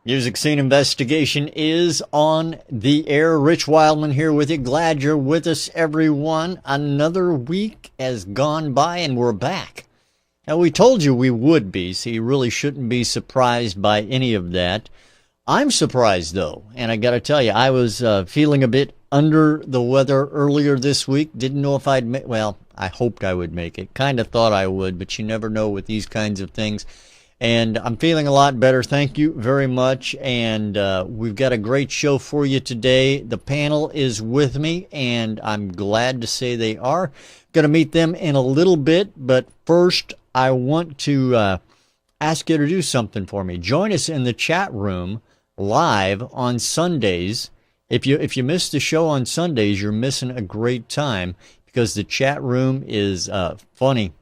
Music Scene Investigation is on the air. Rich Wildman here with you. Glad you're with us, everyone. Another week has gone by and we're back. Now, we told you we would be, so you really shouldn't be surprised by any of that. I'm surprised, though, and I got to tell you, I was feeling a bit under the weather earlier this week. Didn't know if I'd make, well, I hoped I would make it. Kind of thought I would, but you never know with these kinds of things. And I'm feeling a lot better. Thank you very much. And we've got a great show for you today. The panel is with me, and I'm glad to say they are. Going to meet them in a little bit, but first I want to ask you to do something for me. Join us in the chat room live on Sundays. If you miss the show on Sundays, you're missing a great time because the chat room is funny.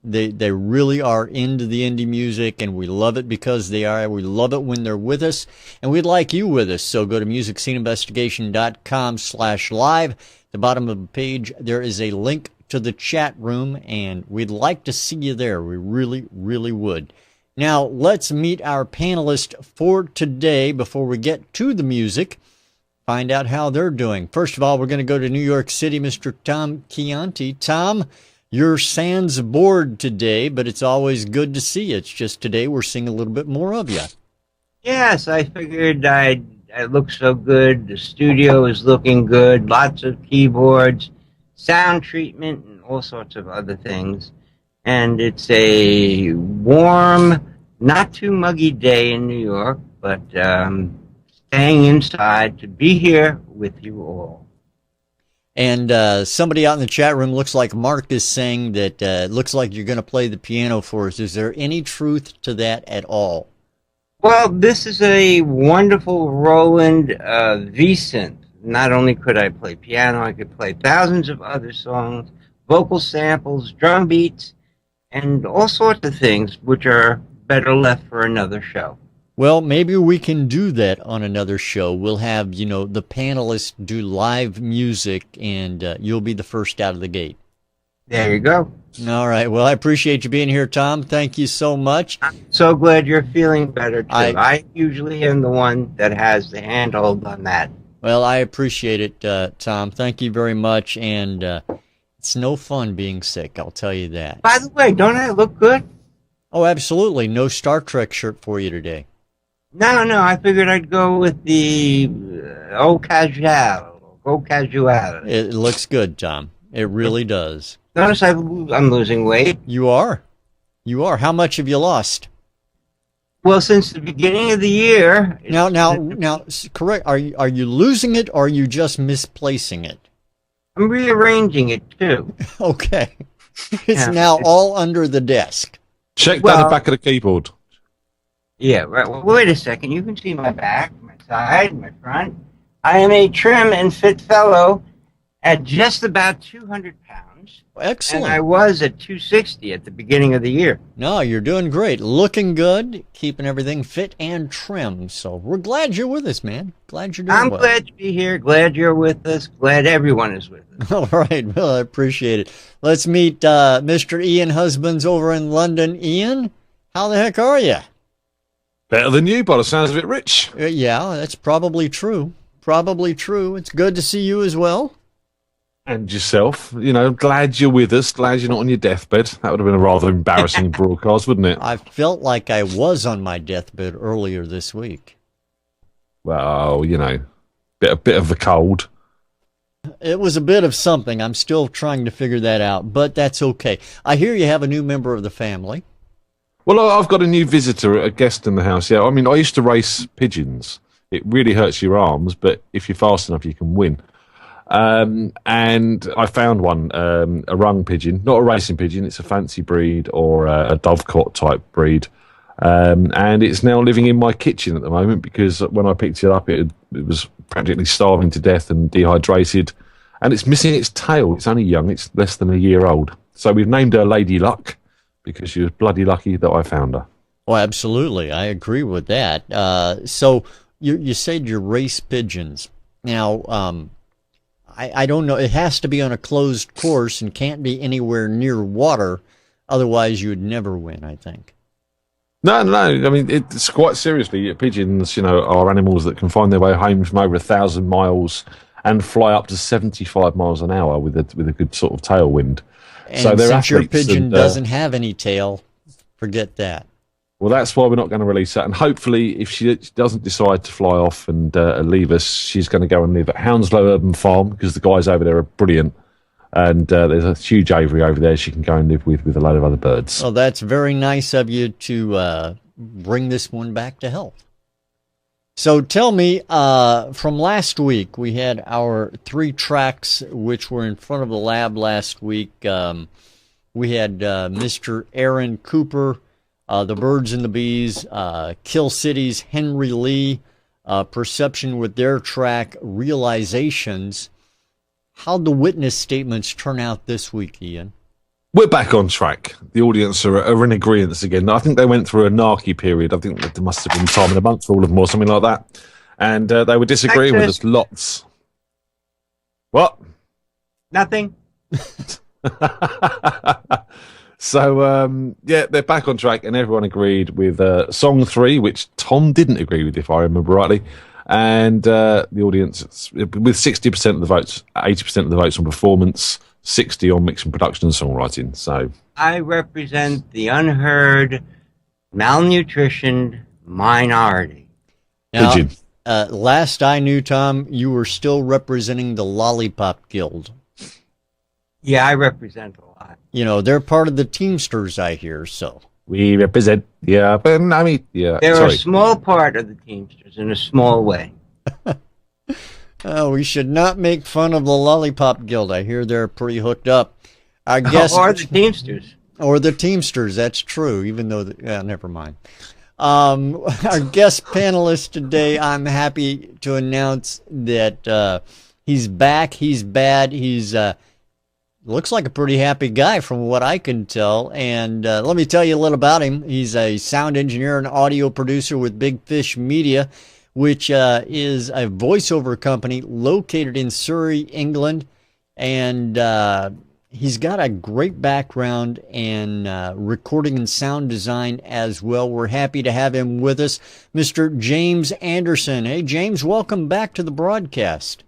They really are into the indie music, and we love it because they are. We love it when they're with us, and we'd like you with us. So go to musicsceneinvestigation.com/live. At the bottom of the page, there is a link to the chat room, and we'd like to see you there. We really, really would. Now, let's meet our panelists for today before we get to the music. Find out how they're doing. First of all, we're going to go to New York City, Mr. Tom Chianti. Tom, you're sans board today, but it's always good to see you. It's just today we're seeing a little bit more of you. Yes, I figured I look so good. The studio is looking good. Lots of keyboards, sound treatment, and all sorts of other things. And it's a warm, not too muggy day in New York, but staying inside to be here with you all. And somebody out in the chat room, looks like Mark, is saying that it looks like you're going to play the piano for us. Is there any truth to that at all? Well, this is a wonderful Roland V-synth. Not only could I play piano, I could play thousands of other songs, vocal samples, drum beats, and all sorts of things, which are better left for another show. Well, maybe we can do that on another show. We'll have, the panelists do live music, and you'll be the first out of the gate. There you go. All right. Well, I appreciate you being here, Tom. Thank you so much. I'm so glad you're feeling better, too. I usually am the one that has the handhold on that. Well, I appreciate it, Tom. Thank you very much, and it's no fun being sick, I'll tell you that. By the way, don't I look good? Oh, absolutely. No Star Trek shirt for you today. No, I figured I'd go with the au casual. It looks good, Tom. It really does. Notice I'm losing weight. You are. How much have you lost? Well, since the beginning of the year. Now, correct. Are you losing it, or are you just misplacing it? I'm rearranging it, too. Okay. It's now all under the desk. Check down the back of the keyboard. Yeah, right. Well, wait a second. You can see my back, my side, my front. I am a trim and fit fellow at just about 200 pounds. Excellent. And I was at 260 at the beginning of the year. No, you're doing great. Looking good, keeping everything fit and trim. So we're glad you're with us, man. Glad you're doing well. I'm glad to be here. Glad you're with us. Glad everyone is with us. All right. Well, I appreciate it. Let's meet Mr. Ian Husbands over in London. Ian, how the heck are you? Better than you, by the sounds of it, Rich. Yeah, that's probably true. It's good to see you as well. And yourself. Glad you're with us. Glad you're not on your deathbed. That would have been a rather embarrassing broadcast, wouldn't it? I felt like I was on my deathbed earlier this week. Well, bit of a cold. It was a bit of something. I'm still trying to figure that out, but that's okay. I hear you have a new member of the family. Well, I've got a new visitor, a guest in the house. Yeah, I mean, I used to race pigeons. It really hurts your arms, but if you're fast enough, you can win. And I found one, a rung pigeon, not a racing pigeon. It's a fancy breed or a dovecot type breed. And it's now living in my kitchen at the moment because when I picked it up, it was practically starving to death and dehydrated. And it's missing its tail. It's only young. It's less than a year old. So we've named her Lady Luck, because she was bloody lucky that I found her. Oh, absolutely. I agree with that. So you said you race pigeons. Now, I don't know. It has to be on a closed course and can't be anywhere near water. Otherwise, you would never win, I think. No, no, no. I mean, it's quite seriously. Pigeons, are animals that can find their way home from over 1,000 miles and fly up to 75 miles an hour with a good sort of tailwind. So And they're since your athletes. pigeon And, doesn't have any tail, forget that. well, that's why we're not going to release that. And hopefully, if she doesn't decide to fly off and leave us, she's going to go and live at Hounslow Urban Farm because the guys over there are brilliant. And there's a huge aviary over there she can go and live with a load of other birds. Well, that's very nice of you to bring this one back to health. So tell me, from last week, we had our 3 tracks which were in front of the lab last week. We had Mr. Aaron Cooper, The Birds and the Bees, Kill City's Henry Lee, Perception with their track Realizations. How'd the witness statements turn out this week, Ian? We're back on track. The audience are in agreement again. I think they went through a narky period. I think there must have been time in the month for all of them or something like that. And they were disagreeing with us lots. What? Nothing. So, they're back on track and everyone agreed with song 3, which Tom didn't agree with, if I remember rightly. And the audience, with 60% of the votes, 80% of the votes on performance, 60 on mix and production and songwriting. So I represent the unheard, malnutritioned minority. Now, Pigeon. last I knew, Tom, you were still representing the Lollipop Guild. Yeah, I represent a lot. They're part of the Teamsters, I hear, so. We represent, yeah. They're a small part of the Teamsters in a small way. We should not make fun of the Lollipop Guild. I hear they're pretty hooked up. I guess, or the Teamsters. Or the Teamsters, that's true, even though, never mind. Our guest panelist today, I'm happy to announce that he's back, he's bad, he's looks like a pretty happy guy from what I can tell. And let me tell you a little about him. He's a sound engineer and audio producer with Big Fish Media, which is a voiceover company located in Surrey, England. And he's got a great background in recording and sound design as well. We're happy to have him with us, Mr. James Anderson. Hey, James, welcome back to the broadcast.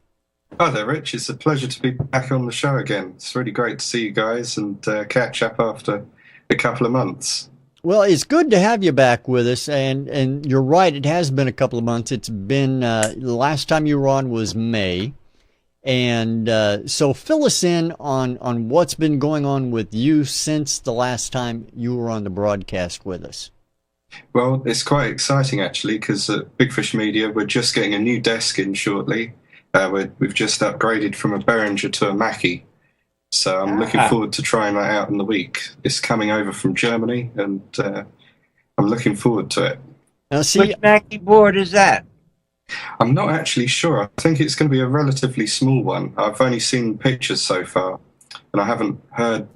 Hi there, Rich. It's a pleasure to be back on the show again. It's really great to see you guys and catch up after a couple of months. Well, it's good to have you back with us, and you're right, it has been a couple of months. It's been, the last time you were on was May, and so fill us in on what's been going on with you since the last time you were on the broadcast with us. Well, it's quite exciting, actually, because at Big Fish Media, we're just getting a new desk in shortly. We've just upgraded from a Behringer to a Mackie, so I'm looking forward to trying that out in the week. It's coming over from Germany, and I'm looking forward to it. Now, see, Which Mackie board is that? I'm not actually sure. I think it's going to be a relatively small one. I've only seen pictures so far, and I haven't heard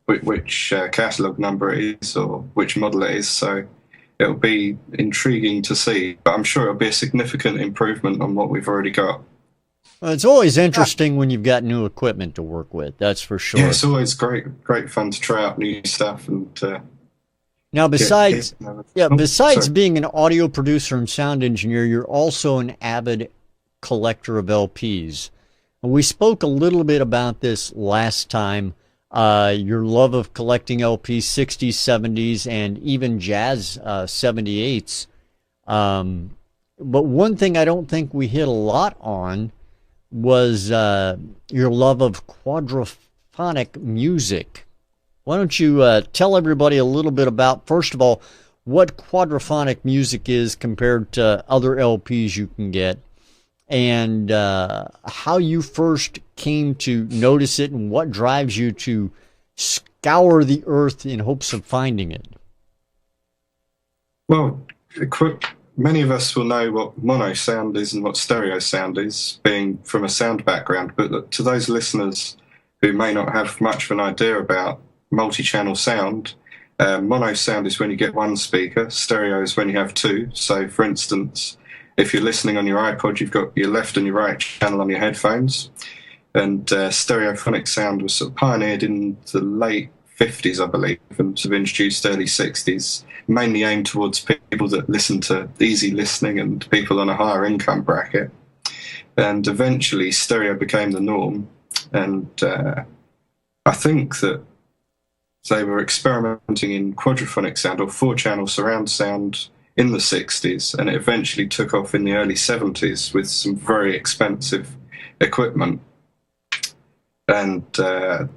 which catalogue number it is or which model it is, so it'll be intriguing to see. But I'm sure it'll be a significant improvement on what we've already got. well, it's always interesting when you've got new equipment to work with, that's for sure. Yeah, it's always great fun to try out new stuff. And Now, besides sorry. being an audio producer and sound engineer, you're also an avid collector of LPs. We spoke a little bit about this last time, your love of collecting LPs, 60s, 70s, and even jazz 78s. But one thing I don't think we hit a lot on was your love of quadraphonic music. Why don't you tell everybody a little bit about, first of all, what quadraphonic music is compared to other LPs you can get, and how you first came to notice it and what drives you to scour the earth in hopes of finding it. Well, many of us will know what mono sound is and what stereo sound is, being from a sound background, but to those listeners who may not have much of an idea about multi-channel sound, mono sound is when you get one speaker, stereo is when you have two. So, for instance, if you're listening on your iPod, you've got your left and your right channel on your headphones, and stereophonic sound was sort of pioneered in the late 50s, I believe, and sort of introduced early 60s, mainly aimed towards people that listen to easy listening and people on a higher income bracket. And eventually stereo became the norm. And I think that they were experimenting in quadraphonic sound or 4-channel surround sound in the 60s, and it eventually took off in the early 70s with some very expensive equipment. And there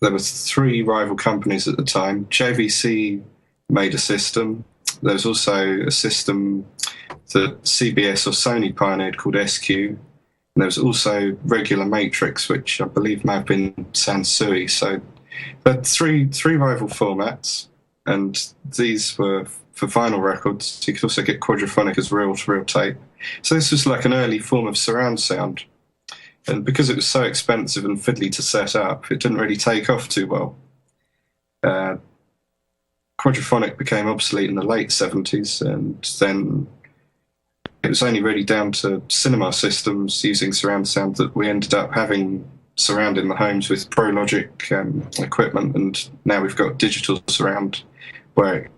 were 3 rival companies at the time. JVC made a system. There was also a system that CBS or Sony pioneered called SQ. And there was also Regular Matrix, which I believe may have been Sansui. So there were three rival formats, and these were for vinyl records. You could also get quadraphonic as reel-to-reel tape. So this was like an early form of surround sound. And because it was so expensive and fiddly to set up, it didn't really take off too well. Quadraphonic became obsolete in the late 70s, and then it was only really down to cinema systems using surround sound that we ended up having surround in the homes with Pro Logic equipment, and now we've got digital surround where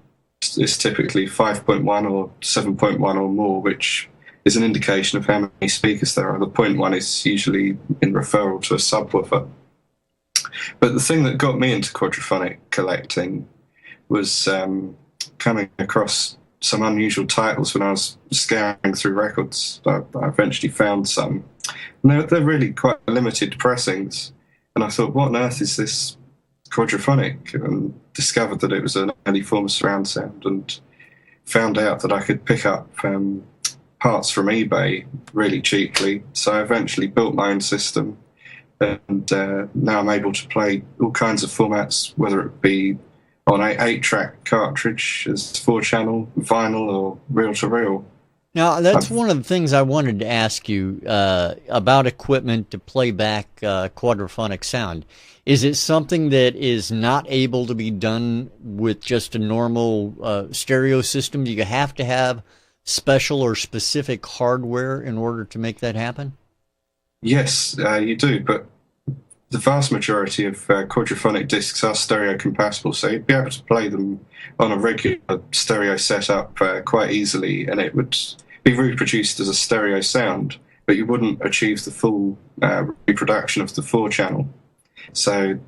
it's typically 5.1 or 7.1 or more, which is an indication of how many speakers there are. The 0.1 is usually in referral to a subwoofer. But the thing that got me into quadraphonic collecting was coming across some unusual titles when I was scouring through records. I eventually found some. And they're really quite limited pressings. And I thought, what on earth is this quadraphonic? And discovered that it was an early form of surround sound, and found out that I could pick up parts from eBay really cheaply. So I eventually built my own system, and now I'm able to play all kinds of formats, whether it be on an 8-track cartridge as 4-channel, vinyl, or reel-to-reel. Now, that's one of the things I wanted to ask you about equipment to play back quadraphonic sound. Is it something that is not able to be done with just a normal stereo system? Do you have to have special or specific hardware in order to make that happen? Yes, you do, but the vast majority of quadraphonic discs are stereo compatible, so you'd be able to play them on a regular stereo setup quite easily, and it would be reproduced as a stereo sound, but you wouldn't achieve the full reproduction of the 4-channel. So,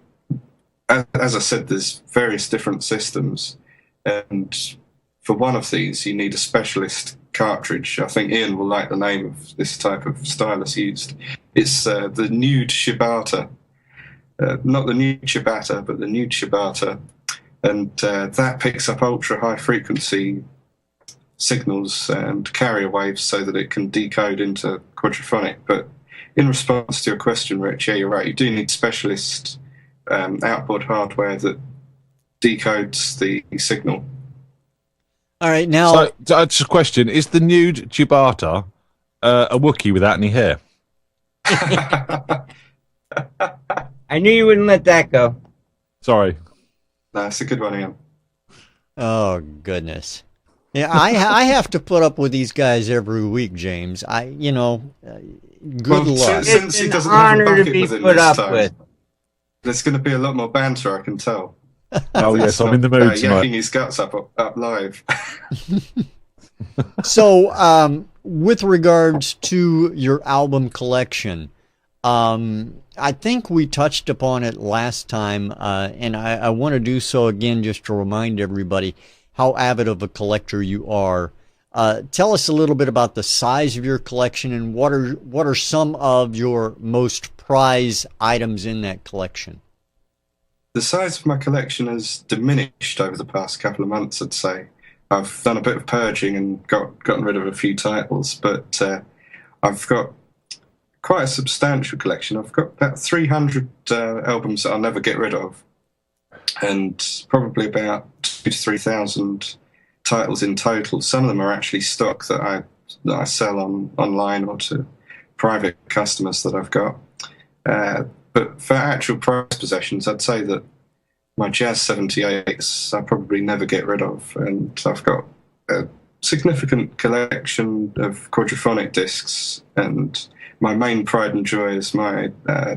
as I said, there's various different systems, and for one of these, you need a specialist cartridge. I think Ian will like the name of this type of stylus used. It's the Nude Shibata. Not the Nude Shibata, but the Nude Shibata. And that picks up ultra-high frequency signals and carrier waves so that it can decode into quadraphonic. But in response to your question, Rich, yeah, you're right. You do need specialist outboard hardware that decodes the signal. All right, now... So, just a question. Is the Nude Chibata a Wookiee without any hair? I knew you wouldn't let that go. Sorry. No, it's a good one, Ian. Oh, goodness. Yeah, I have to put up with these guys every week, James. Good luck. Since he doesn't have a bucket with him this time, there's going to be a lot more banter, I can tell. Oh, yes, I'm in the mood tonight. Yakking his guts up live. So, with regards to your album collection, I think we touched upon it last time, and I want to do so again just to remind everybody how avid of a collector you are. Tell us a little bit about the size of your collection and what are some of your most prized items in that collection. The size of my collection has diminished over the past couple of months, I'd say. I've done a bit of purging and gotten rid of a few titles, but I've got quite a substantial collection. I've got about 300 albums that I'll never get rid of, and probably about 2,000 to 3,000 titles in total. Some of them are actually stock that I sell online or to private customers that I've got. But for actual prized possessions, I'd say that my Jazz 78s I probably never get rid of, and I've got a significant collection of quadraphonic discs, and my main pride and joy is my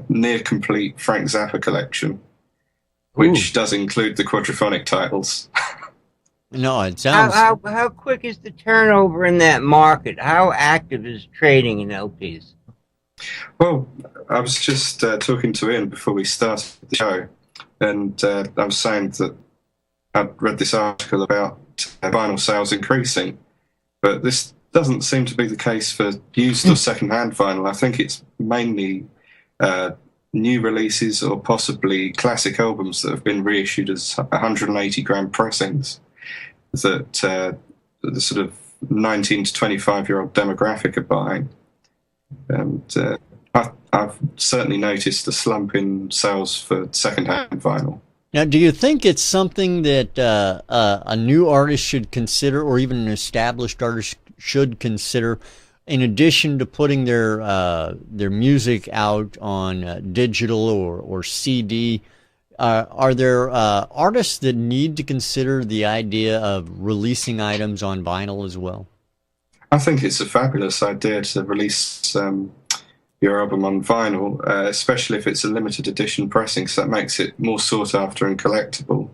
near-complete Frank Zappa collection. which does include the quadraphonic titles. No, it sounds... How quick is the turnover in that market? How active is trading in LPs? Well, I was just talking to Ian before we started the show, and I was saying that I'd read this article about vinyl sales increasing, but this doesn't seem to be the case for used or second-hand vinyl. I think it's mainly new releases or possibly classic albums that have been reissued as 180-gram pressings that the sort of 19 to 25-year-old demographic are buying. And I've certainly noticed a slump in sales for second-hand vinyl. Now, do you think it's something that a new artist should consider, or even an established artist should consider, in addition to putting their music out on digital or CD? Are there artists that need to consider the idea of releasing items on vinyl as well? I think it's a fabulous idea to release your album on vinyl, especially if it's a limited edition pressing, so that makes it more sought after and collectible.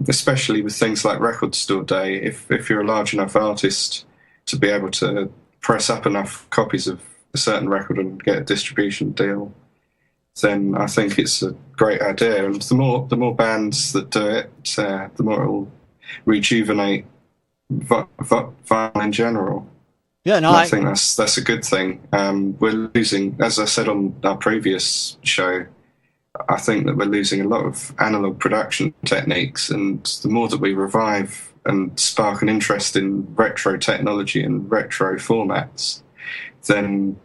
Especially with things like Record Store Day, if you're a large enough artist to be able to press up enough copies of a certain record and get a distribution deal, then I think it's a great idea. And the more bands that do it, the more it will rejuvenate vinyl in general. Yeah, no, I think that's a good thing. We're losing, as I said on our previous show, I think that we're losing a lot of analog production techniques, and the more that we revive and spark an interest in retro technology and retro formats, then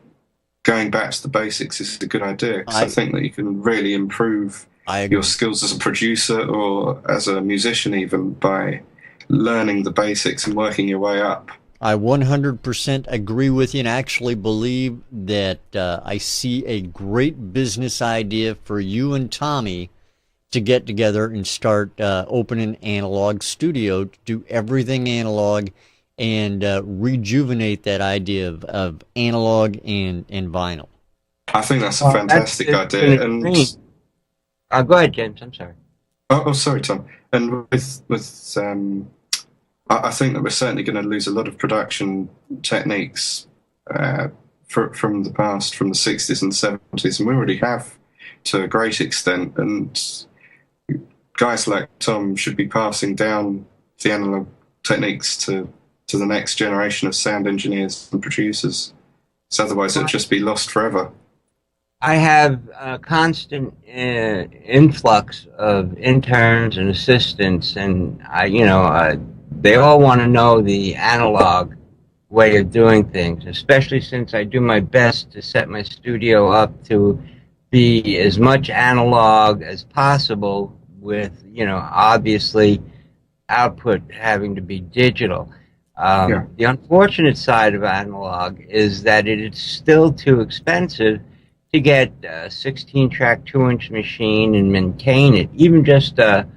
going back to the basics is a good idea, because I think that you can really improve your skills as a producer or as a musician even by learning the basics and working your way up. I 100% agree with you, and actually believe that I see a great business idea for you and Tommy to get together and start opening an analog studio to do everything analog and rejuvenate that idea of analog and vinyl. I think that's a fantastic idea. And go ahead, James. I'm sorry. Oh, sorry, Tom. And with I think that we're certainly going to lose a lot of production techniques from the past, from the 60s and 70s, and we already have to a great extent. And guys like Tom should be passing down the analog techniques to the next generation of sound engineers and producers. So otherwise it'll just be lost forever. I have a constant influx of interns and assistants, and they all want to know the analog way of doing things, especially since I do my best to set my studio up to be as much analog as possible with, obviously output having to be digital. The unfortunate side of analog is that it's still too expensive to get a 16-track 2-inch machine and maintain it. Even just a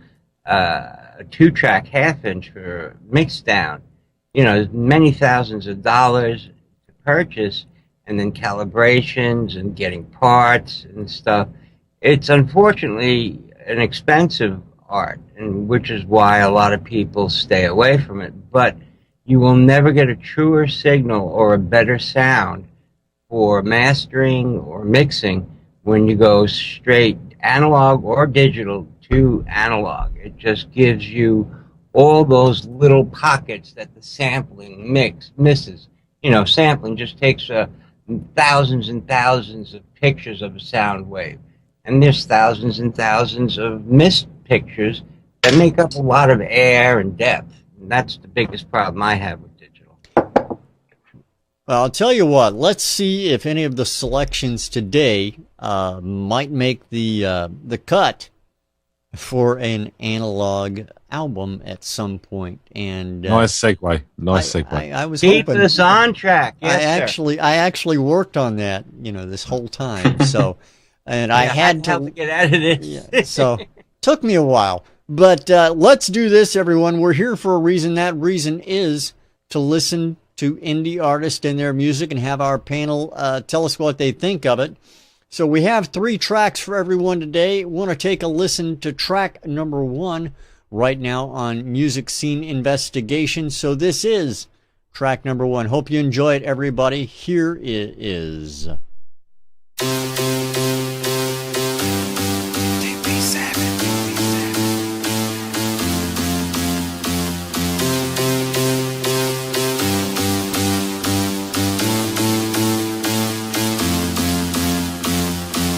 2-track half-inch for mix down, many thousands of dollars to purchase, and then calibrations and getting parts and stuff. It's unfortunately an expensive art, and which is why a lot of people stay away from it. But you will never get a truer signal or a better sound for mastering or mixing when you go straight analog or digital to analog. It just gives you all those little pockets that the sampling misses. Sampling just takes thousands and thousands of pictures of a sound wave, and there's thousands and thousands of missed pictures that make up a lot of air and depth. And that's the biggest problem I have with digital. Well, I'll tell you what, let's see if any of the selections today might make the cut for an analog album at some point. And nice segue. I was keep hoping this on track. Yes, I actually worked on that, this whole time. So, and I had to get out of this. Yeah, so took me a while, but let's do this, everyone. We're here for a reason. That reason is to listen to indie artists and their music and have our panel tell us what they think of it. So we have 3 tracks for everyone today. Want to take a listen to track number 1 right now on Music Scene Investigation. So this is track number 1. Hope you enjoy it, everybody. Here it is.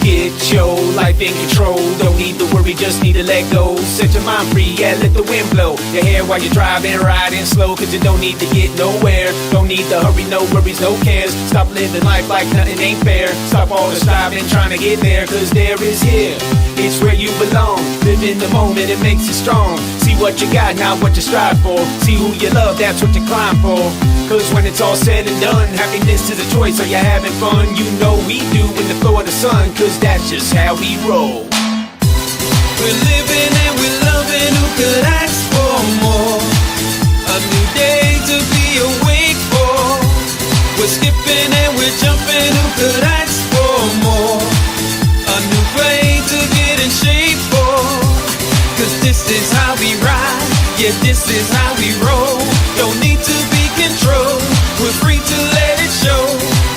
Get your life in control. Don't need to worry, just need to let go. Set your mind free, yeah, let the wind blow your hair while you're driving, riding slow. Cause you don't need to get nowhere. Don't need to hurry, no worries, no cares. Stop living life like nothing ain't fair. Stop all the striving, trying to get there. Cause there is here, it's where you belong. Live in the moment, it makes you strong. See what you got, not what you strive for. See who you love, that's what you climb for. Cause when it's all said and done, happiness is a choice. Are you having fun? You know we do in the flow of the sun. Cause that's just how we roll. We're living and we're loving, who could ask for more? A new day to be awake for. We're skipping and we're jumping, who could ask for more? A new plane to get in shape for. Cause this is how we ride, yeah, this is how we roll. Don't need to be controlled, we're free to let it show.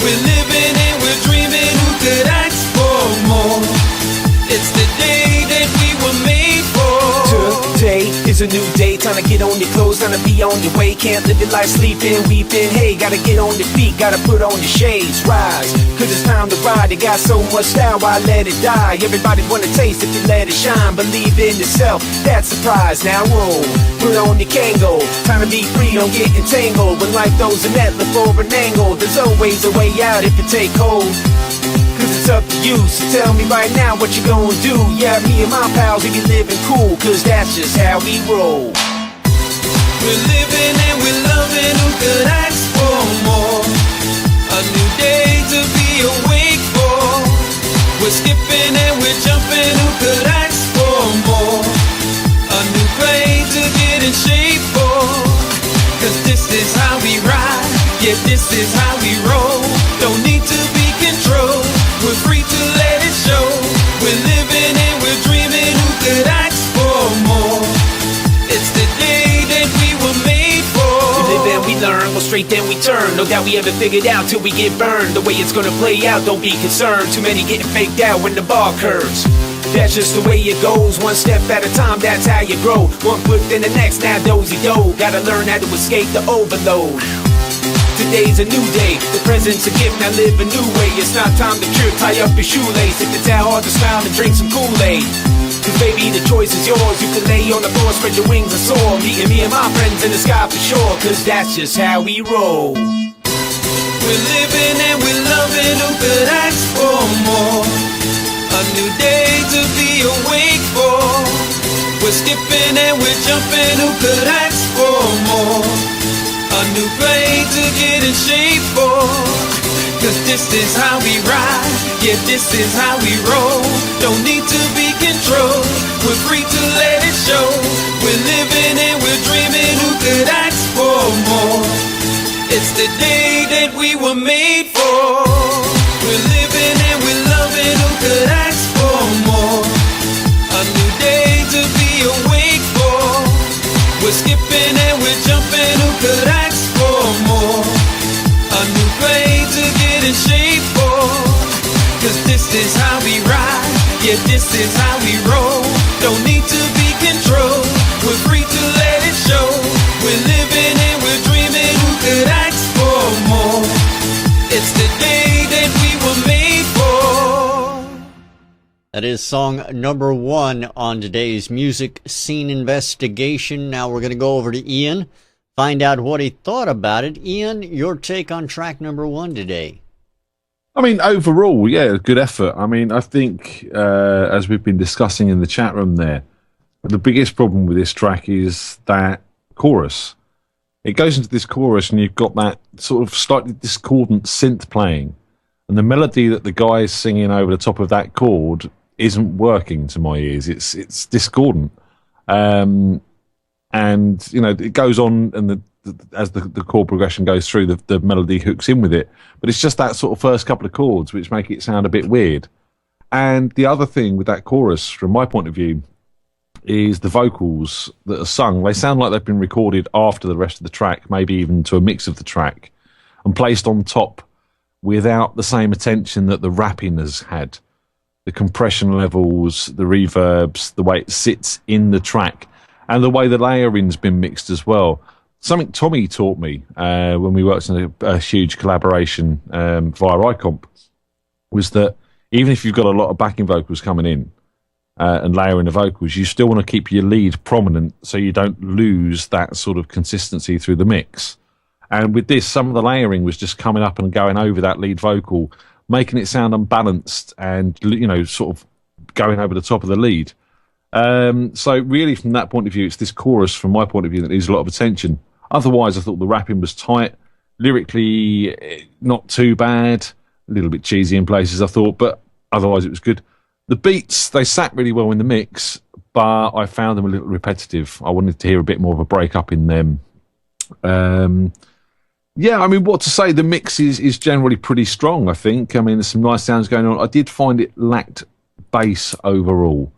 We're living and we're dreaming, who could ask for more? It's the day that we were made for. Today is a new day, time to get on your clothes, time to be on your way. Can't live your life sleeping, weeping, hey, gotta get on your feet, gotta put on your shades, rise, cause it's time to ride. You got so much style, why let it die? Everybody wanna taste if you let it shine. Believe in yourself, that's a prize. Now roll, put on your Kango. Time to be free, don't get entangled. When life throws a net, look for an angle. There's always a way out if you take hold. Cause it's up to you, so tell me right now what you gonna do. Yeah, me and my pals, we be living cool, cause that's just how we roll. We're living and we're loving, who could ask for more? A new day to be awake for. We're skipping and we're jumping, who could ask for more? A new plane to get in shape for. Cause this is how we ride, yeah, this is how we roll. Don't need to be controlled, we're free to let it show. We're living and we're dreaming, who could ask for more? It's the day that we were made for. We live and we learn, go straight then we turn. No doubt we haven't figured out till we get burned. The way it's gonna play out, don't be concerned. Too many getting faked out when the bar curves. That's just the way it goes, one step at a time, that's how you grow. One foot then the next, now dozy-do. Gotta learn how to escape the overload. Today's a new day, the present's a gift, now live a new way. It's not time to trip, tie up your shoelace. If it's that hard to smile and drink some Kool-Aid. Cause baby, the choice is yours. You can lay on the floor, spread your wings and soar. Meeting me and my friends in the sky for sure. Cause that's just how we roll. We're living and we're loving, who could ask for more? A new day to be awake for. We're skipping and we're jumping, who could ask for more? A new plane to get in shape for. Cause this is how we ride, yeah, this is how we roll. Don't need to be controlled, we're free to let it show. We're living and we're dreaming, who could ask for more? It's the day that we were made for. We're living and we're loving, who could ask for more? A new day to be awake for. We're skipping and we're jumping, who could ask for more? A new plane to get in shape for. Cause this is how we ride, yeah, this is how we roll. Don't need to be controlled, we're free to let it show. We're living and we're dreaming, who could ask for more? It's the day that we were made for. That is song number 1 on today's Music Scene Investigation. Now we're going to go over to Ian, find out what he thought about it. Ian, your take on track number 1 today. I mean, overall, yeah, good effort. I mean, I think, as we've been discussing in the chat room there, the biggest problem with this track is that chorus. It goes into this chorus and you've got that sort of slightly discordant synth playing, and the melody that the guy's singing over the top of that chord isn't working to my ears. It's discordant. And, you know, it goes on, and as the chord progression goes through, the melody hooks in with it. But it's just that sort of first couple of chords which make it sound a bit weird. And the other thing with that chorus, from my point of view, is the vocals that are sung. They sound like they've been recorded after the rest of the track, maybe even to a mix of the track, and placed on top without the same attention that the rapping has had. The compression levels, the reverbs, the way it sits in the track, and the way the layering's been mixed as well. Something Tommy taught me when we worked on a huge collaboration via iComp was that even if you've got a lot of backing vocals coming in and layering the vocals, you still want to keep your lead prominent so you don't lose that sort of consistency through the mix. And with this, some of the layering was just coming up and going over that lead vocal, making it sound unbalanced and, you know, sort of going over the top of the lead. So really, from that point of view, it's this chorus, from my point of view, that needs a lot of attention. Otherwise, I thought the rapping was tight. Lyrically, not too bad. A little bit cheesy in places, I thought, but otherwise it was good. The beats, they sat really well in the mix, but I found them a little repetitive. I wanted to hear a bit more of a break up in them. Yeah, I mean, what to say? The mix is generally pretty strong, I think. I mean, there's some nice sounds going on. I did find it lacked bass overall.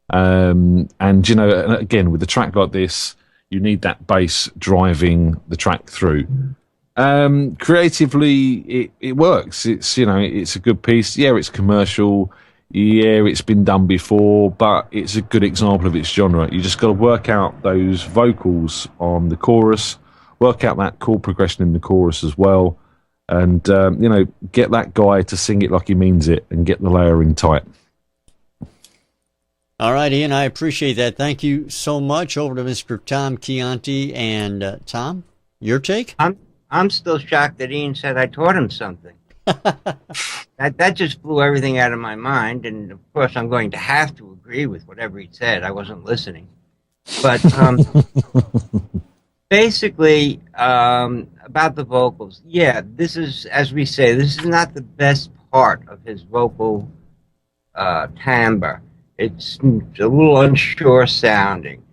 And, you know, again, with a track like this, you need that bass driving the track through. Creatively, it works. It's, you know, it's a good piece. Yeah, it's commercial. Yeah, it's been done before, but it's a good example of its genre. You just got to work out those vocals on the chorus, work out that chord progression in the chorus as well, and, you know, get that guy to sing it like he means it and get the layering tight. All right, Ian, I appreciate that. Thank you so much. Over to Mr. Tom Chianti. And Tom, your take? I'm still shocked that Ian said I taught him something. that just blew everything out of my mind, and of course I'm going to have to agree with whatever he said. I wasn't listening. But basically, about the vocals, yeah, this is, as we say, this is not the best part of his vocal timbre. It's a little unsure sounding.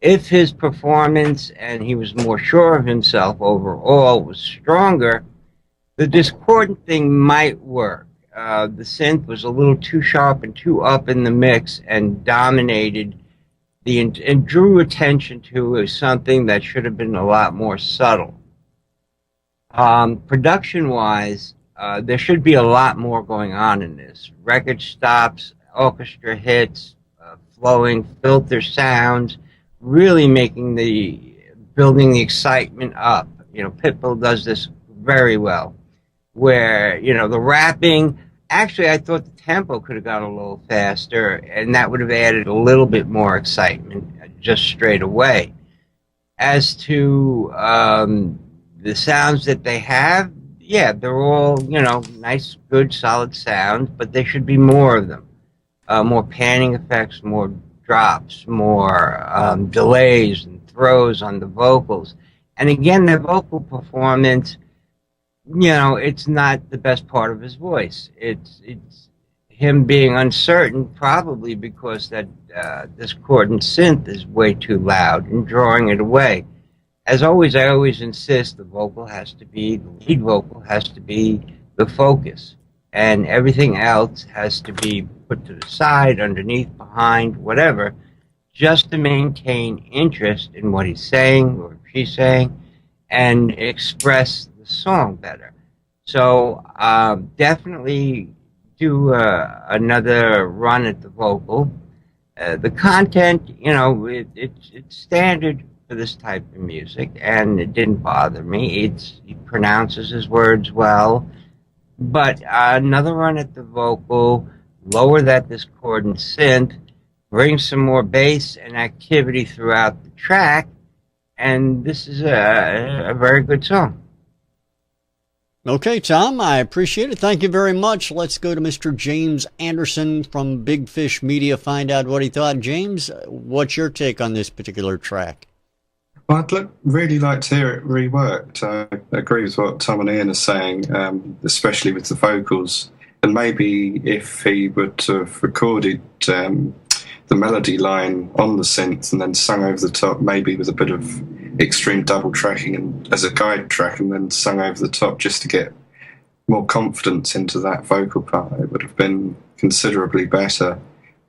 If his performance, and he was more sure of himself overall, was stronger, the discordant thing might work. The synth was a little too sharp and too up in the mix and dominated and drew attention to something that should have been a lot more subtle. Production-wise, there should be a lot more going on in this. Record stops, orchestra hits, flowing filter sounds, really building the excitement up. You know, Pitbull does this very well, where, you know, the rapping, actually I thought the tempo could have gone a little faster, and that would have added a little bit more excitement just straight away. As to the sounds that they have, yeah, they're all, you know, nice, good, solid sounds, but there should be more of them. More panning effects, more drops, more delays and throws on the vocals. And again, the vocal performance, you know, it's not the best part of his voice. It's him being uncertain, probably because that discordant synth is way too loud and drawing it away. As always, I always insist the lead vocal has to be the focus, and everything else has to be put to the side, underneath, behind, whatever, just to maintain interest in what he's saying or she's saying and express the song better. So definitely do another run at the vocal. The content, you know, it's standard for this type of music, and it didn't bother me. He pronounces his words well, but another run at the vocal, lower that discordant synth, bring some more bass and activity throughout the track, and this is a very good song. Okay, Tom, I appreciate it. Thank you very much. Let's go to Mr. James Anderson from Big Fish Media, find out what he thought. James, what's your take on this particular track? Well, I'd really like to hear it reworked. I agree with what Tom and Ian are saying, especially with the vocals. And maybe if he would have recorded the melody line on the synth and then sung over the top, maybe with a bit of extreme double tracking and as a guide track, and then sung over the top just to get more confidence into that vocal part, it would have been considerably better.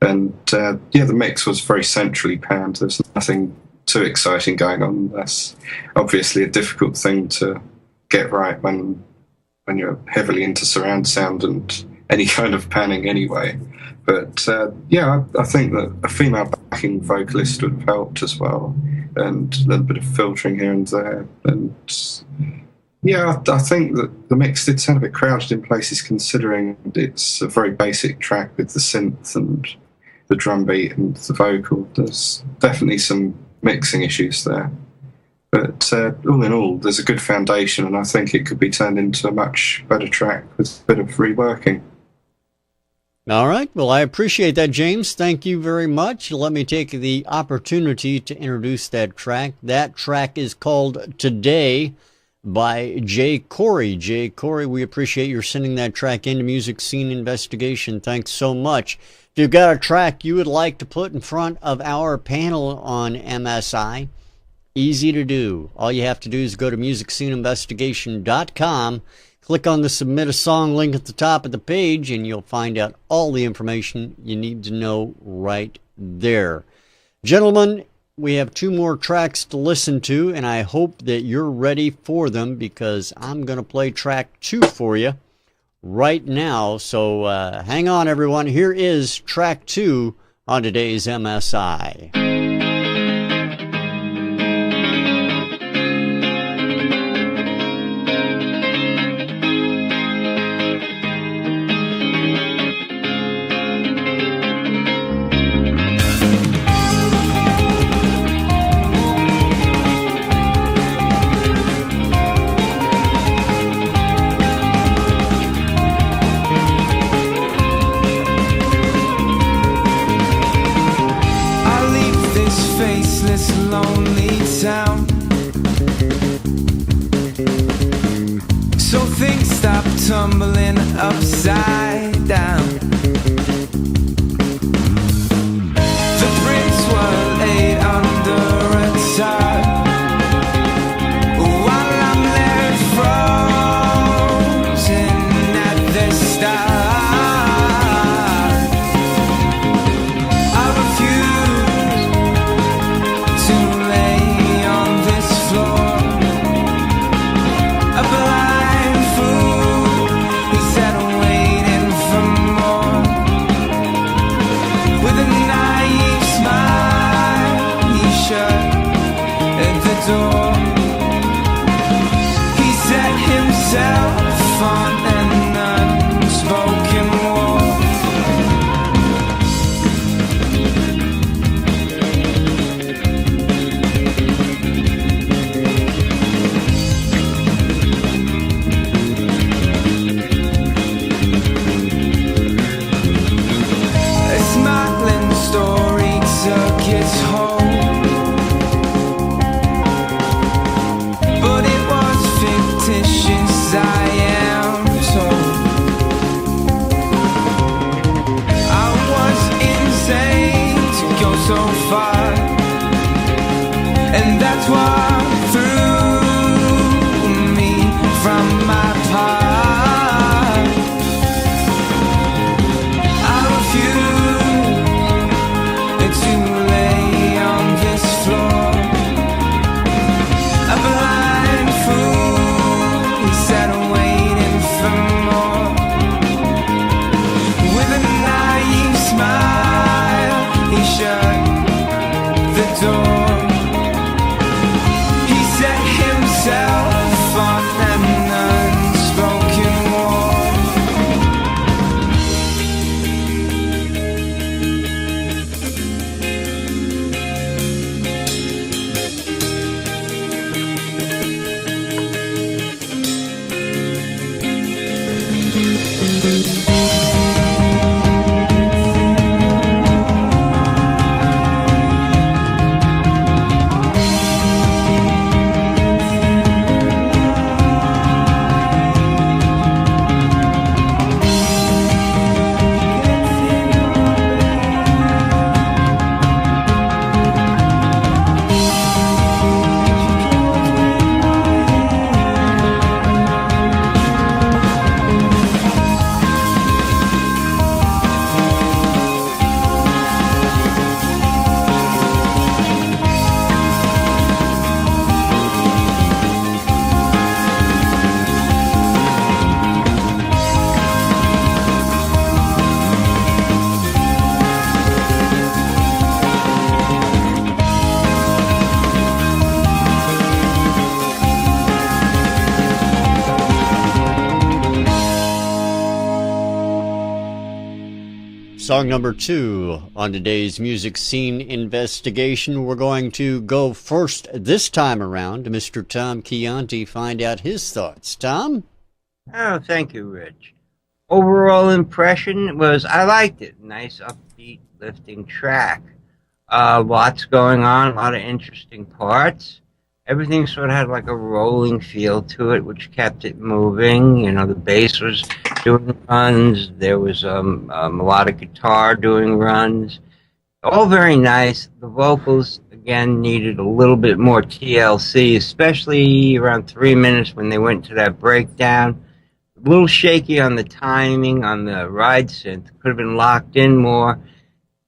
And the mix was very centrally panned. There's nothing too exciting going on. That's obviously a difficult thing to get right when you're heavily into surround sound and any kind of panning anyway. But I think that a female backing vocalist would have helped as well, and a little bit of filtering here and there. And I think that the mix did sound a bit crowded in places, considering it's a very basic track with the synth and the drum beat and the vocal. There's definitely some mixing issues there. But all in all, there's a good foundation, and I think it could be turned into a much better track with a bit of reworking. All right. Well, I appreciate that, James. Thank you very much. Let me take the opportunity to introduce that track. That track is called Today by JCoree. JCoree, we appreciate your sending that track into Music Scene Investigation. Thanks so much. If you've got a track you would like to put in front of our panel on MSI, easy to do. All you have to do is go to MusicSceneInvestigation.com, click on the Submit a Song link at the top of the page, and you'll find out all the information you need to know right there. Gentlemen, we have 2 more tracks to listen to, and I hope that you're ready for them, because I'm going to play track 2 for you right now. So hang on, everyone. Here is track 2 on today's MSI. Lonely town. So things stop tumbling upside down. The prince was laid under a tub, while I'm left frozen at the start. I refuse to lay on this floor. A blind fool, he sat waiting for more. With a naive smile, he shut at the door. He set himself on an unspoken war. A smuggling story took its hold, but it was fictitious, I am told. Song number 2 on today's Music Scene Investigation. We're going to go first this time around to Mr. Tom Chianti, find out his thoughts. Tom? Oh, thank you, Rich. Overall impression was I liked it. Nice, upbeat, lifting track. Lots going on, a lot of interesting parts. Everything sort of had like a rolling feel to it, which kept it moving. You know, the bass was doing runs. There was a melodic guitar doing runs. All very nice. The vocals, again, needed a little bit more TLC, especially around 3 minutes when they went to that breakdown. A little shaky on the timing on the ride synth. Could have been locked in more.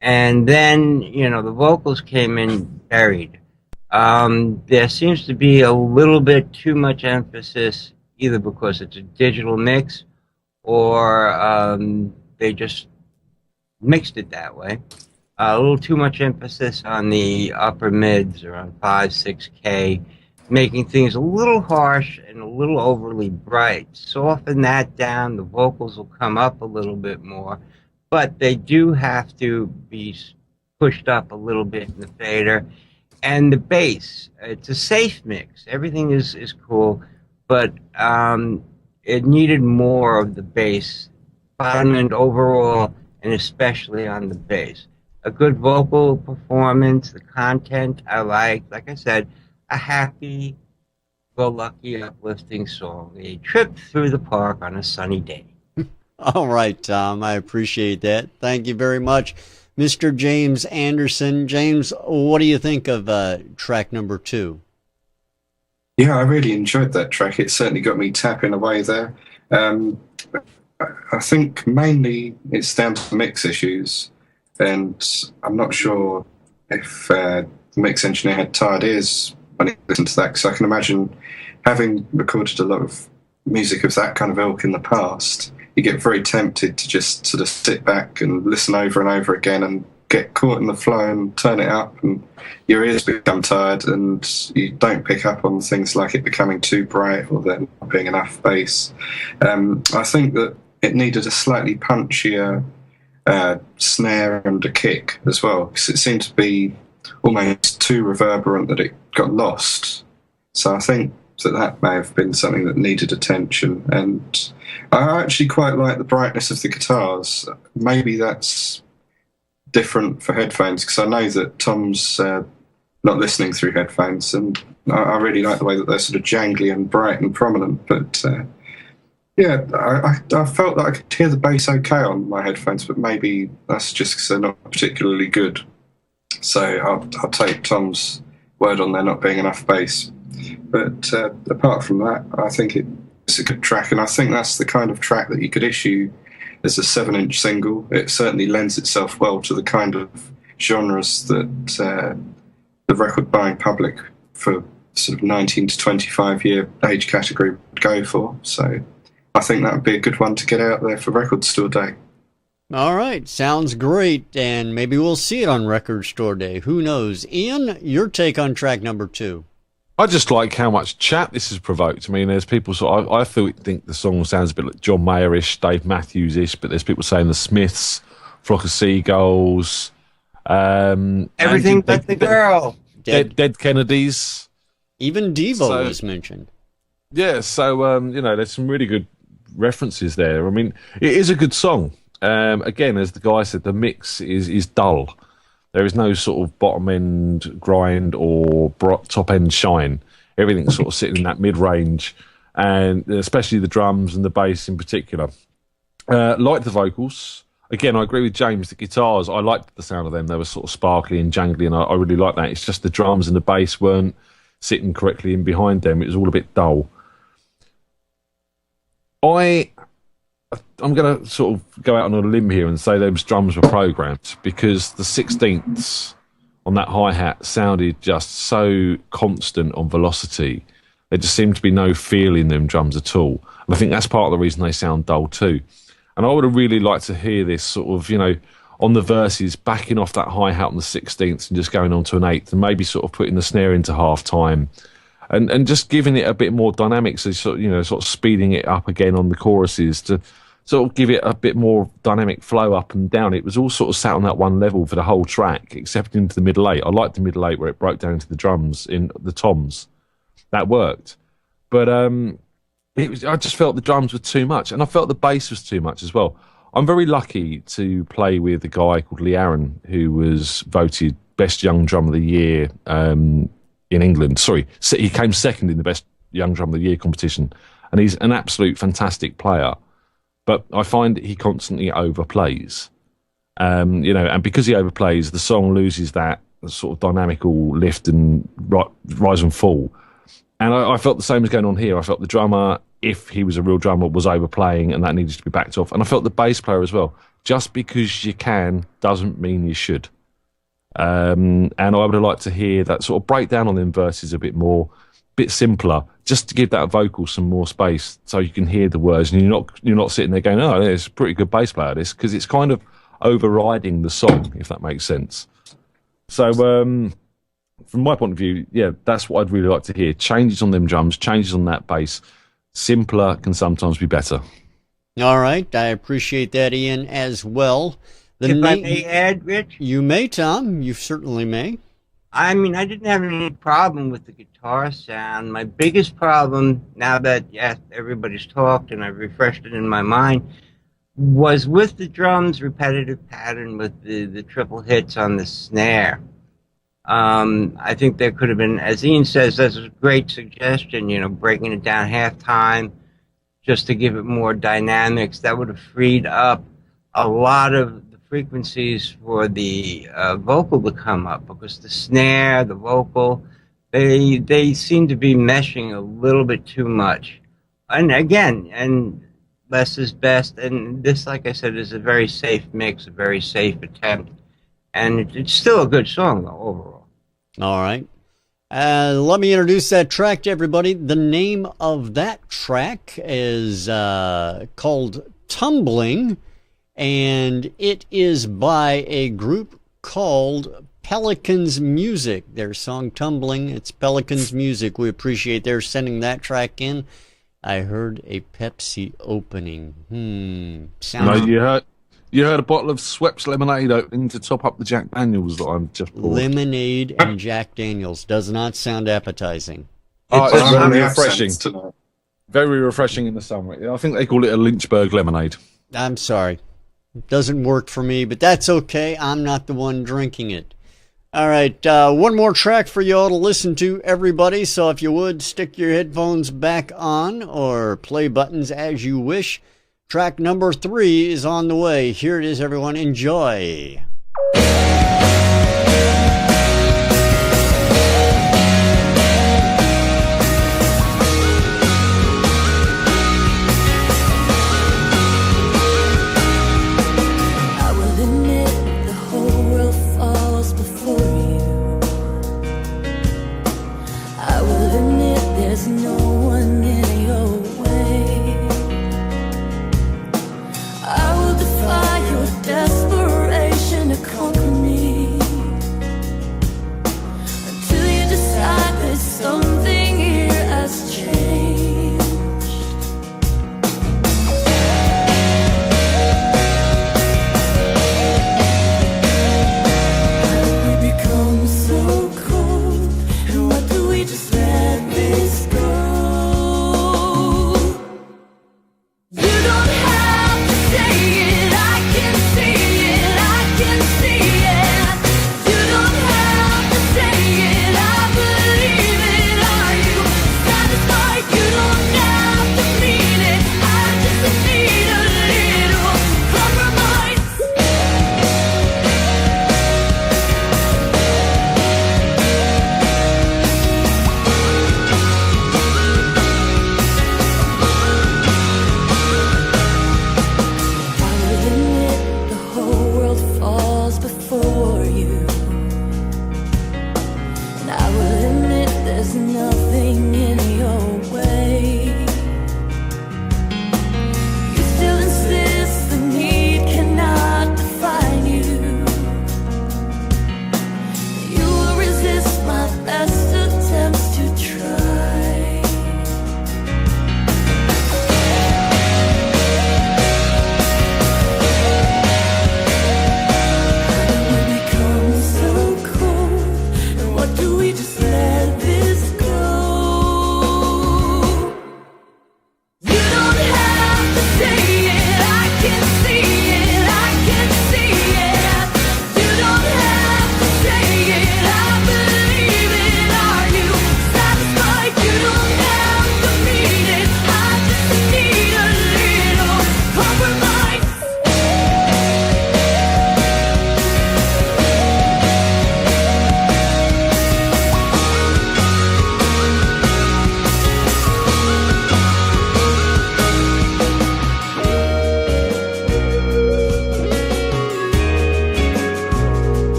And then, you know, the vocals came in buried. There seems to be a little bit too much emphasis, either because it's a digital mix or they just mixed it that way. A little too much emphasis on the upper mids, around 5, 6K, making things a little harsh and a little overly bright. Soften that down, the vocals will come up a little bit more, but they do have to be pushed up a little bit in the fader. And the bass, it's a safe mix. Everything is cool, but it needed more of the bass, bottom end overall, and especially on the bass. A good vocal performance, the content I liked. Like I said, a happy-go-lucky, uplifting song. A trip through the park on a sunny day. All right, Tom, I appreciate that. Thank you very much. Mr. James Anderson. James, what do you think of track number 2? Yeah, I really enjoyed that track. It certainly got me tapping away there. I think mainly it's down to mix issues, and I'm not sure if the mix engineer had tired ears when he listened to that, because I can imagine, having recorded a lot of music of that kind of ilk in the past, you get very tempted to just sort of sit back and listen over and over again and get caught in the flow and turn it up, and your ears become tired and you don't pick up on things like it becoming too bright or there not being enough bass. I think that it needed a slightly punchier snare and a kick as well, because it seemed to be almost too reverberant that it got lost. So I think that may have been something that needed attention, and I actually quite like the brightness of the guitars. Maybe that's different for headphones, because I know that Tom's not listening through headphones, and I really like the way that they're sort of jangly and bright and prominent. But yeah, I felt that I could hear the bass okay on my headphones, but maybe that's just because they're not particularly good. So I'll take Tom's word on there not being enough bass. But apart from that, I think it's a good track, and I think that's the kind of track that you could issue as a 7-inch single. It certainly lends itself well to the kind of genres that the record-buying public for sort of 19 to 25-year age category would go for. So I think that would be a good one to get out there for Record Store Day. All right, sounds great, and maybe we'll see it on Record Store Day. Who knows? Ian, your take on track number 2. I just like how much chat this has provoked. I mean, there's people I think the song sounds a bit like John Mayer-ish, Dave Matthews-ish, but there's people saying the Smiths, Flock of Seagulls, Everything but the girl. Dead Kennedys. Even Devo was mentioned. Yeah, so there's some really good references there. I mean, it is a good song. Again, as the guy said, the mix is dull. There is no sort of bottom end grind or top end shine. Everything's sort of sitting in that mid range, and especially the drums and the bass in particular. Like the vocals. Again, I agree with James. The guitars, I liked the sound of them. They were sort of sparkly and jangly, and I really like that. It's just the drums and the bass weren't sitting correctly in behind them. It was all a bit dull. I'm going to sort of go out on a limb here and say those drums were programmed, because the 16ths on that hi-hat sounded just so constant on velocity. There just seemed to be no feel in them drums at all. And I think that's part of the reason they sound dull too. And I would have really liked to hear this sort of, on the verses, backing off that hi-hat on the 16th and just going on to an 8th, and maybe sort of putting the snare into half-time. And just giving it a bit more dynamic, so sort of speeding it up again on the choruses to sort of give it a bit more dynamic flow up and down. It was all sort of sat on that one level for the whole track, except into the middle eight. I liked the middle eight where it broke down into the drums in the toms. That worked. But I just felt the drums were too much, and I felt the bass was too much as well. I'm very lucky to play with a guy called Lee Aaron, who was voted Best Young Drum of the Year in England. Sorry, he came second in the Best Young Drum of the Year competition, and he's an absolute fantastic player. But I find that he constantly overplays. And because he overplays, the song loses that sort of dynamical lift and rise and fall. And I felt the same was going on here. I felt the drummer, if he was a real drummer, was overplaying, and that needed to be backed off. And I felt the bass player as well. Just because you can doesn't mean you should. And I would have liked to hear that sort of breakdown on them verses a bit more, bit simpler, just to give that vocal some more space so you can hear the words, and you're not sitting there going, oh, it's a pretty good bass player, this, because it's kind of overriding the song, if that makes sense. So from my point of view, yeah, that's what I'd really like to hear. Changes on them drums, changes on that bass. Simpler can sometimes be better. All right, I appreciate that, Ian, as well. If I may add, Rich? You may, Tom. You certainly may. I mean, I didn't have any problem with the guitar sound. My biggest problem, now that everybody's talked and I've refreshed it in my mind, was with the drums repetitive pattern with the triple hits on the snare. I think there could have been, as Ian says, that's a great suggestion, breaking it down half time just to give it more dynamics. That would have freed up a lot of the frequencies for the vocal to come up, because the snare, the vocal, they seem to be meshing a little bit too much. And again, less is best. And this, like I said, is a very safe mix, a very safe attempt. And it's still a good song, though, overall. All right. Let me introduce that track to everybody. The name of that track is called Tumbling, and it is by a group called Pelican's Music. Their song Tumbling, it's Pelican's Music. We appreciate their sending that track in. I heard a Pepsi opening. No, you heard a bottle of Schweppes lemonade opening to top up the Jack Daniels that I'm just poured. Lemonade and Jack Daniels does not sound appetizing. It's very refreshing. Very refreshing in the summer. I think they call it a Lynchburg lemonade. I'm sorry. It doesn't work for me, but that's okay. I'm not the one drinking it. All right, one more track for you all to listen to, everybody. So if you would, stick your headphones back on or play buttons as you wish. Track number 3 is on the way. Here it is, everyone. Enjoy. Desperation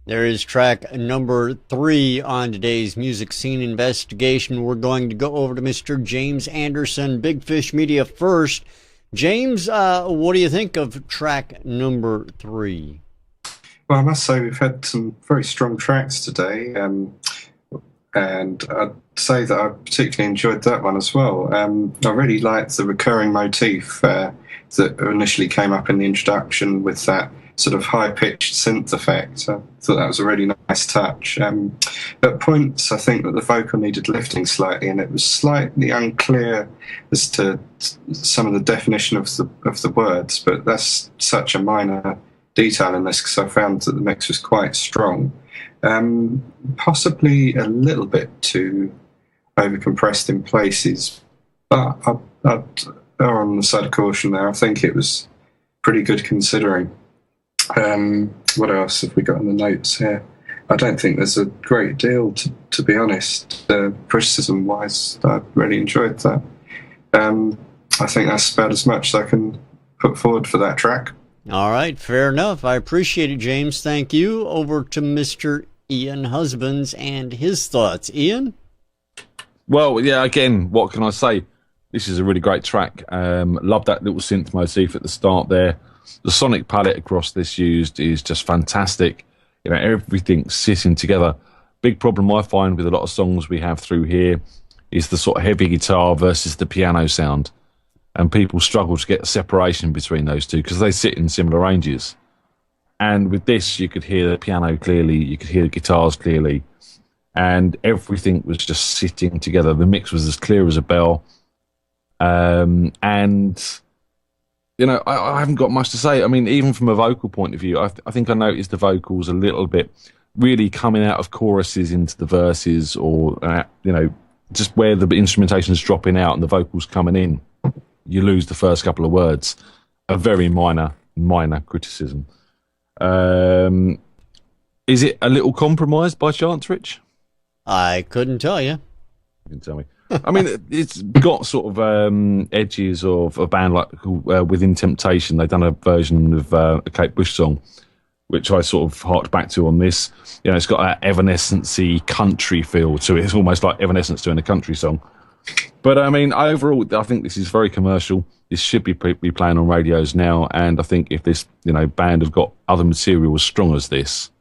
There is track number 3 on today's Music Scene Investigation. We're going to go over to Mr. James Anderson, Big Fish Media first. James, what do you think of track number 3? Well, I must say we've had some very strong tracks today, and I'd say that I particularly enjoyed that one as well. I really liked the recurring motif that initially came up in the introduction with that sort of high-pitched synth effect. I thought that was a really nice touch. At points, I think that the vocal needed lifting slightly, and it was slightly unclear as to some of the definition of the words, but that's such a minor detail in this because I found that the mix was quite strong. Possibly a little bit too overcompressed in places, but I'd err on the side of caution there. I think it was pretty good considering. What else have we got in the notes here? I don't think there's a great deal, to be honest. Criticism-wise, I really enjoyed that. I think that's about as much as I can put forward for that track. All right, fair enough. I appreciate it, James. Thank you. Over to Mr. Ian Husbands and his thoughts. Ian? Well, yeah, again, what can I say? This is a really great track. Love that little synth motif at the start there. The sonic palette across this used is just fantastic. You know, everything's sitting together. Big problem I find with a lot of songs we have through here is the sort of heavy guitar versus the piano sound. And people struggle to get a separation between those two because they sit in similar ranges. And with this, you could hear the piano clearly, you could hear the guitars clearly, and everything was just sitting together. The mix was as clear as a bell. And, you know, I haven't got much to say. I mean, even from a vocal point of view, I think I noticed the vocals a little bit really coming out of choruses into the verses, or, you know, just where the instrumentation's dropping out and the vocals coming in. You lose the first couple of words. A very minor criticism. Is it a little compromised by chance, Rich? I couldn't tell you. You can tell me. I mean, it's got sort of edges of a band like Within Temptation. They've done a version of a Kate Bush song, which I sort of harked back to on this. You know, it's got that Evanescence-y country feel to it. It's almost like Evanescence doing a country song. But I mean, overall, I think this is very commercial. This should be playing on radios now, and I think if this, you know, band have got other material as strong as this,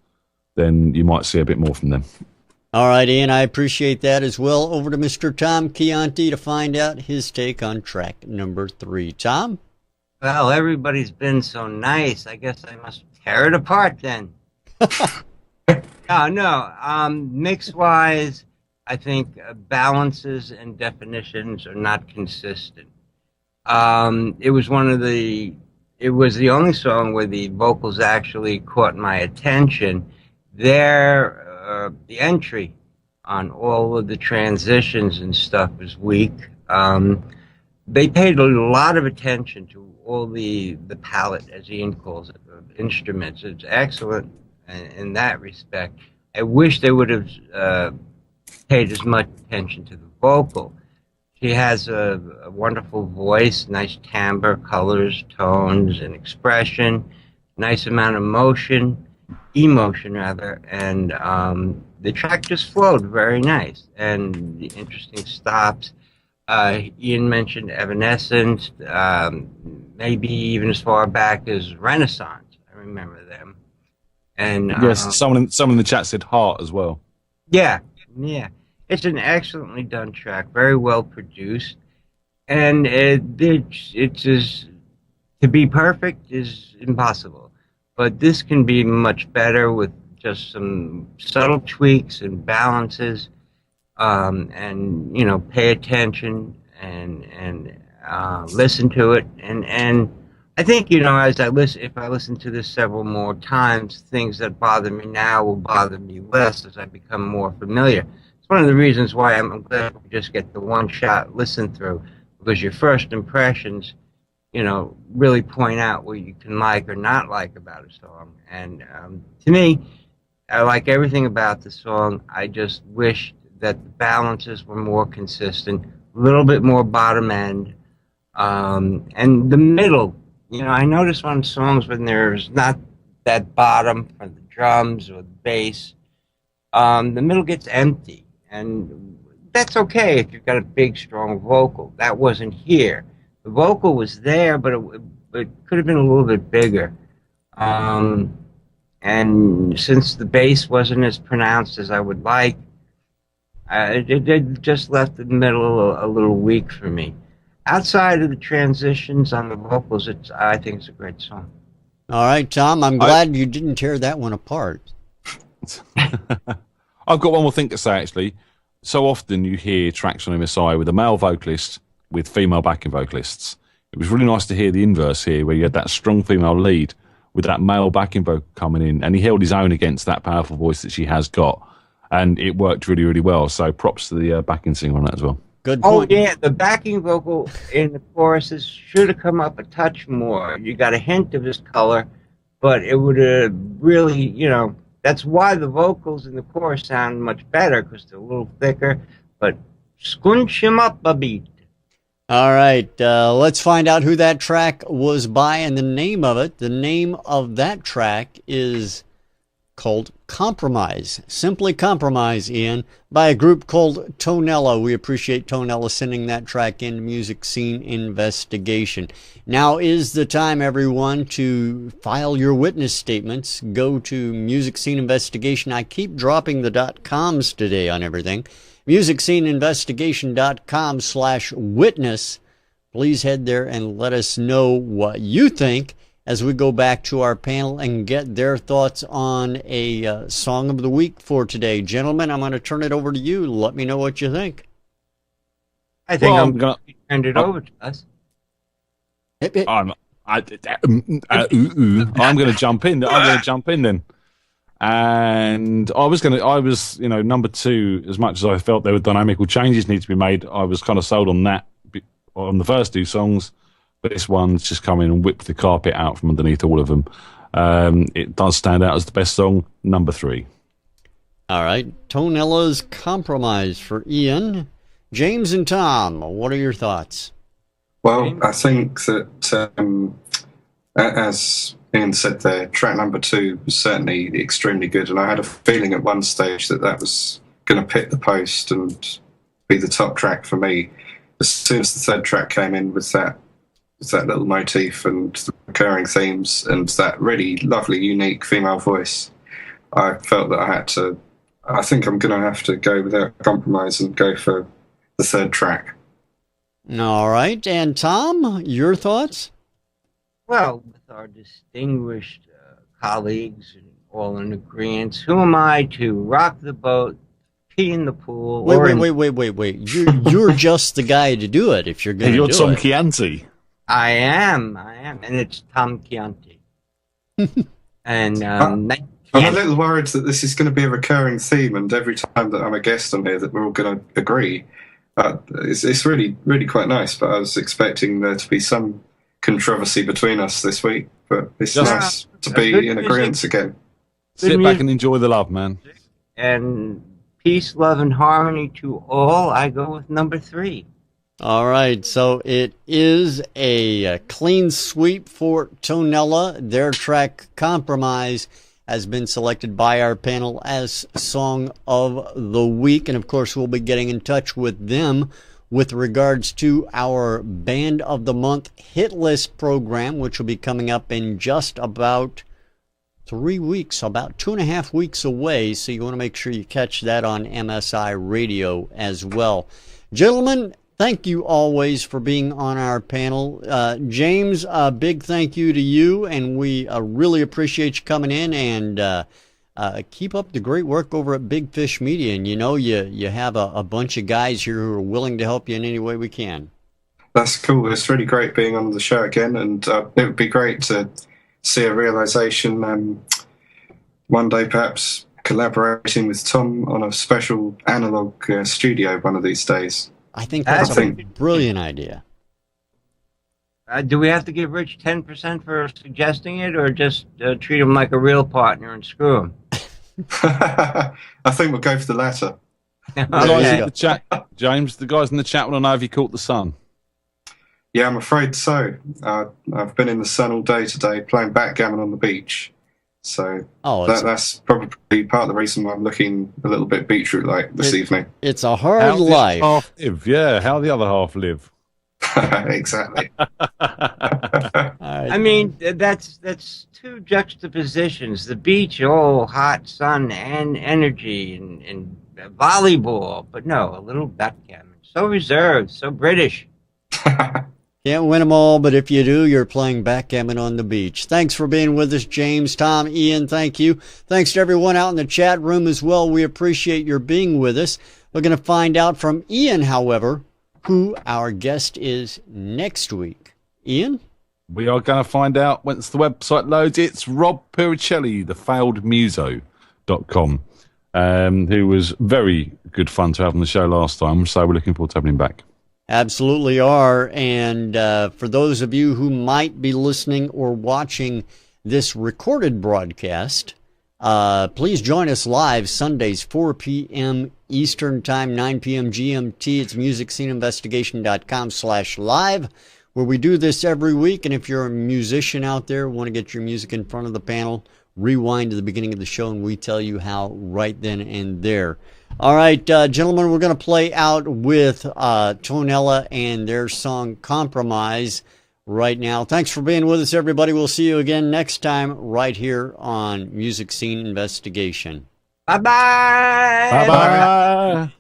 then you might see a bit more from them. All right, Ian, I appreciate that as well. Over to Mr. Tom Chianti to find out his take on track number 3. Tom? Well, everybody's been so nice. I guess I must tear it apart then. No. Mix-wise, I think balances and definitions are not consistent. It was the only song where the vocals actually caught my attention. The entry on all of the transitions and stuff was weak. They paid a lot of attention to all the palette, as Ian calls it, of instruments. It's excellent in that respect. I wish they would have paid as much attention to the vocal. She has a wonderful voice, nice timbre, colors, tones, and expression, nice amount of emotion, and the track just flowed very nice, and the interesting stops. Ian mentioned Evanescence, maybe even as far back as Renaissance. I remember them. And yes, someone in the chat said Heart as well. Yeah. It's an excellently done track, very well produced, and it's to be perfect is impossible. But this can be much better with just some subtle tweaks and balances, and you know, pay attention and listen to it. And I think, you know, if I listen to this several more times, things that bother me now will bother me less as I become more familiar. It's one of the reasons why I'm glad we just get the one-shot listen through, because your first impressions, you know, really point out what you can like or not like about a song. And to me, I like everything about the song. I just wish that the balances were more consistent, a little bit more bottom end, and the middle. You know, I notice on songs when there's not that bottom for the drums or the bass, the middle gets empty. And that's okay if you've got a big, strong vocal. That wasn't here. The vocal was there, but it could have been a little bit bigger. And since the bass wasn't as pronounced as I would like, it just left the middle a little weak for me. Outside of the transitions on the vocals, I think it's a great song. All right, Tom, I'm glad you didn't tear that one apart. I've got one more thing to say, actually. So often you hear tracks on MSI with a male vocalist with female backing vocalists. It was really nice to hear the inverse here, where you had that strong female lead with that male backing vocal coming in, and he held his own against that powerful voice that she has got, and it worked really, really well. So props to the backing singer on that as well. Good point. Oh, yeah, the backing vocal in the choruses should have come up a touch more. You got a hint of his color, but it would have really, that's why the vocals in the chorus sound much better, because they're a little thicker, but scrunch him up a bit. All right, let's find out who that track was by and the name of it. The name of that track is called Compromise. Simply Compromise, Ian, by a group called Tonella. We appreciate Tonella sending that track in Music Scene Investigation. Now is the time, everyone, to file your witness statements. Go to Music Scene Investigation. I keep dropping the .coms today on everything. MusicSceneInvestigation.com/witness. Please head there and let us know what you think as we go back to our panel and get their thoughts on a song of the week for today. Gentlemen, I'm going to turn it over to you. Let me know what you think. I think I'm going to hand it over to us. I'm going to jump in. I'm going to jump in then. And I was, number two, as much as I felt there were dynamical changes need to be made, I was kind of sold on that on the first two songs, but this one's just come in and whipped the carpet out from underneath all of them. It does stand out as the best song, number three. All right, Tonella's Compromise for Ian. James and Tom, what are your thoughts? Well, I think that, as Ian said there, track number two was certainly extremely good, and I had a feeling at one stage that was going to pit the post and be the top track for me. As soon as the third track came in with that little motif and the recurring themes and that really lovely, unique female voice, I felt that I think I'm going to have to go without compromise and go for the third track. All right, and Tom, your thoughts? Well, with our distinguished colleagues all in agreement, who am I to rock the boat, pee in the pool? Wait. You're just the guy to do it if you're going to do it. You're Tom Chianti. I am, and it's Tom Chianti. And I'm a little worried that this is going to be a recurring theme, and every time that I'm a guest on here that we're all going to agree. It's really, really quite nice, but I was expecting there to be some controversy between us this week, but it's nice to be in agreement again. Sit back and enjoy the love, man. And peace, love, and harmony to all. I go with number three. All right, so it is a clean sweep for Tonella. Their track Compromise has been selected by our panel as Song of the Week. And, of course, we'll be getting in touch with them with regards to our Band of the Month hit list program, which will be coming up in just about 3 weeks, about 2.5 weeks away. So you want to make sure you catch that on MSI Radio as well. Gentlemen, thank you always for being on our panel. James, a big thank you to you, and we really appreciate you coming in, and keep up the great work over at Big Fish Media. And you have a bunch of guys here who are willing to help you in any way we can. That's cool. It's really great being on the show again, and it would be great to see a realisation one day, perhaps collaborating with Tom on a special analog studio one of these days. I think that's a brilliant idea. Do we have to give Rich 10% for suggesting it, or just treat him like a real partner and screw him? I think we'll go for the latter. The guys in the chat, James, the guys in the chat want to know if you caught the sun. Yeah, I'm afraid so. I've been in the sun all day today playing backgammon on the beach, So Oh, that's probably part of the reason why I'm looking a little bit beetroot-like this evening. It's a hard How the life. other half live? Yeah, how the other half live? Exactly. I mean, that's two juxtapositions. The beach, oh, hot sun and energy and volleyball. But no, a little backgammon. So reserved, so British. Can't win them all, but if you do, you're playing backgammon on the beach. Thanks for being with us, James, Tom, Ian, thank you. Thanks to everyone out in the chat room as well. We appreciate your being with us. We're going to find out from Ian, however, who our guest is next week. Ian? We are going to find out once the website loads. It's Rob Piricelli, thefailedmuso.com, who was very good fun to have on the show last time, so we're looking forward to having him back. Absolutely are. And for those of you who might be listening or watching this recorded broadcast, please join us live Sundays, 4 p.m. Eastern Time, 9 p.m. GMT. It's musicsceneinvestigation.com/live, where we do this every week. And if you're a musician out there, want to get your music in front of the panel, rewind to the beginning of the show, and we tell you how right then and there. All right, gentlemen, we're going to play out with Tonella and their song Compromise right now. Thanks for being with us, everybody. We'll see you again next time right here on Music Scene Investigation. Bye-bye. Bye-bye.